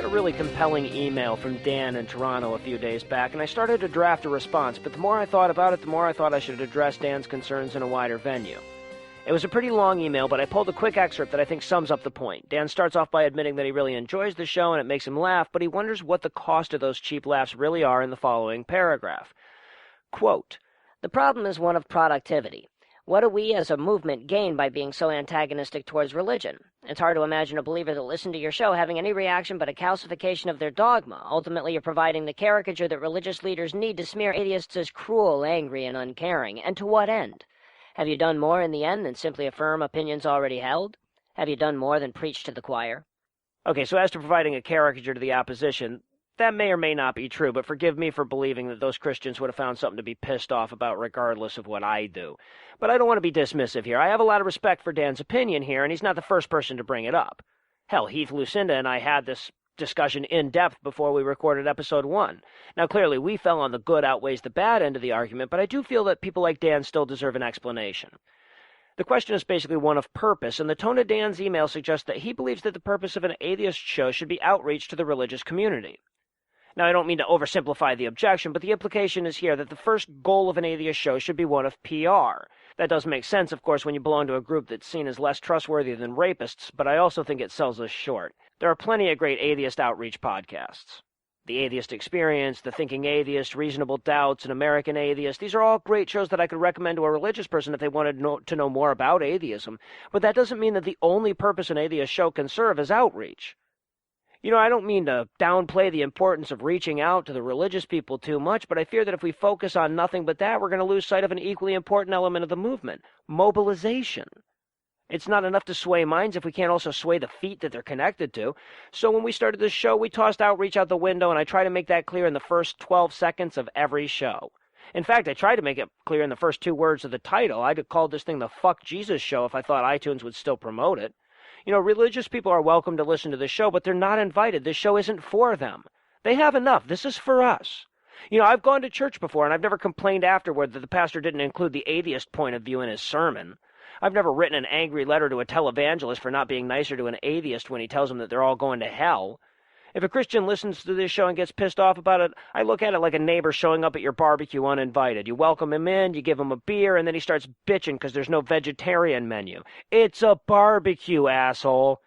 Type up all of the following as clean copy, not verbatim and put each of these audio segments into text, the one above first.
got a really compelling email from Dan in Toronto a few days back, and I started to draft a response, but the more I thought about it, the more I thought I should address Dan's concerns in a wider venue. It was a pretty long email, but I pulled a quick excerpt that I think sums up the point. Dan starts off by admitting that he really enjoys the show and it makes him laugh, but he wonders what the cost of those cheap laughs really are in the following paragraph. Quote, "The problem is one of productivity. What do we as a movement gain by being so antagonistic towards religion? It's hard to imagine a believer that listened to your show having any reaction but a calcification of their dogma. Ultimately, you're providing the caricature that religious leaders need to smear atheists as cruel, angry, and uncaring. And to what end? Have you done more in the end than simply affirm opinions already held? Have you done more than preach to the choir?" Okay, so as to providing a caricature to the opposition, that may or may not be true, but forgive me for believing that those Christians would have found something to be pissed off about regardless of what I do. But I don't want to be dismissive here. I have a lot of respect for Dan's opinion here, and he's not the first person to bring it up. Hell, Heath, Lucinda, and I had this discussion in depth before we recorded episode 1. Now, clearly, we fell on the good outweighs the bad end of the argument, but I do feel that people like Dan still deserve an explanation. The question is basically one of purpose, and the tone of Dan's email suggests that he believes that the purpose of an atheist show should be outreach to the religious community. Now, I don't mean to oversimplify the objection, but the implication is here that the first goal of an atheist show should be one of PR. That does make sense, of course, when you belong to a group that's seen as less trustworthy than rapists, but I also think it sells us short. There are plenty of great atheist outreach podcasts. The Atheist Experience, The Thinking Atheist, Reasonable Doubts, and American Atheist. These are all great shows that I could recommend to a religious person if they wanted to know more about atheism, but that doesn't mean that the only purpose an atheist show can serve is outreach. You know, I don't mean to downplay the importance of reaching out to the religious people too much, but I fear that if we focus on nothing but that, we're going to lose sight of an equally important element of the movement, mobilization. It's not enough to sway minds if we can't also sway the feet that they're connected to. So when we started this show, we tossed outreach out the window, and I try to make that clear in the first 12 seconds of every show. In fact, I tried to make it clear in the first 2 words of the title. I'd have called this thing the Fuck Jesus Show if I thought iTunes would still promote it. You know, religious people are welcome to listen to this show, but they're not invited. This show isn't for them. They have enough. This is for us. You know, I've gone to church before, and I've never complained afterward that the pastor didn't include the atheist point of view in his sermon. I've never written an angry letter to a televangelist for not being nicer to an atheist when he tells them that they're all going to hell. If a Christian listens to this show and gets pissed off about it, I look at it like a neighbor showing up at your barbecue uninvited. You welcome him in, you give him a beer, and then he starts bitching because there's no vegetarian menu. It's a barbecue, asshole.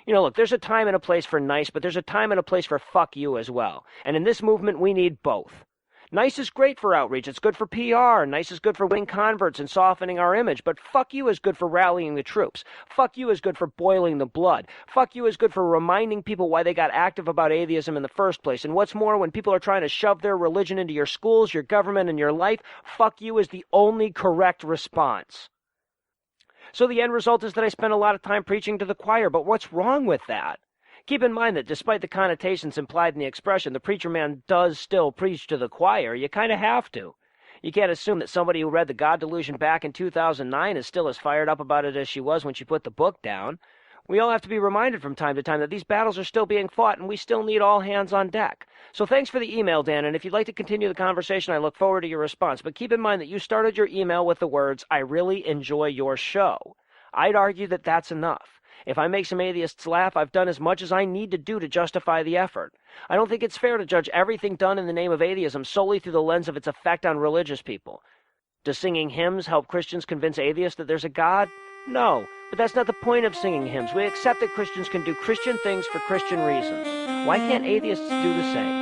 You know, look, there's a time and a place for nice, but there's a time and a place for fuck you as well. And in this movement, we need both. Nice is great for outreach. It's good for PR. Nice is good for winning converts and softening our image. But fuck you is good for rallying the troops. Fuck you is good for boiling the blood. Fuck you is good for reminding people why they got active about atheism in the first place. And what's more, when people are trying to shove their religion into your schools, your government, and your life, fuck you is the only correct response. So the end result is that I spend a lot of time preaching to the choir. But what's wrong with that? Keep in mind that despite the connotations implied in the expression, the preacher man does still preach to the choir. You kind of have to. You can't assume that somebody who read The God Delusion back in 2009 is still as fired up about it as she was when she put the book down. We all have to be reminded from time to time that these battles are still being fought, and we still need all hands on deck. So thanks for the email, Dan, and if you'd like to continue the conversation, I look forward to your response. But keep in mind that you started your email with the words, "I really enjoy your show." I'd argue that that's enough. If I make some atheists laugh, I've done as much as I need to do to justify the effort. I don't think it's fair to judge everything done in the name of atheism solely through the lens of its effect on religious people. Does singing hymns help Christians convince atheists that there's a God? No, but that's not the point of singing hymns. We accept that Christians can do Christian things for Christian reasons. Why can't atheists do the same?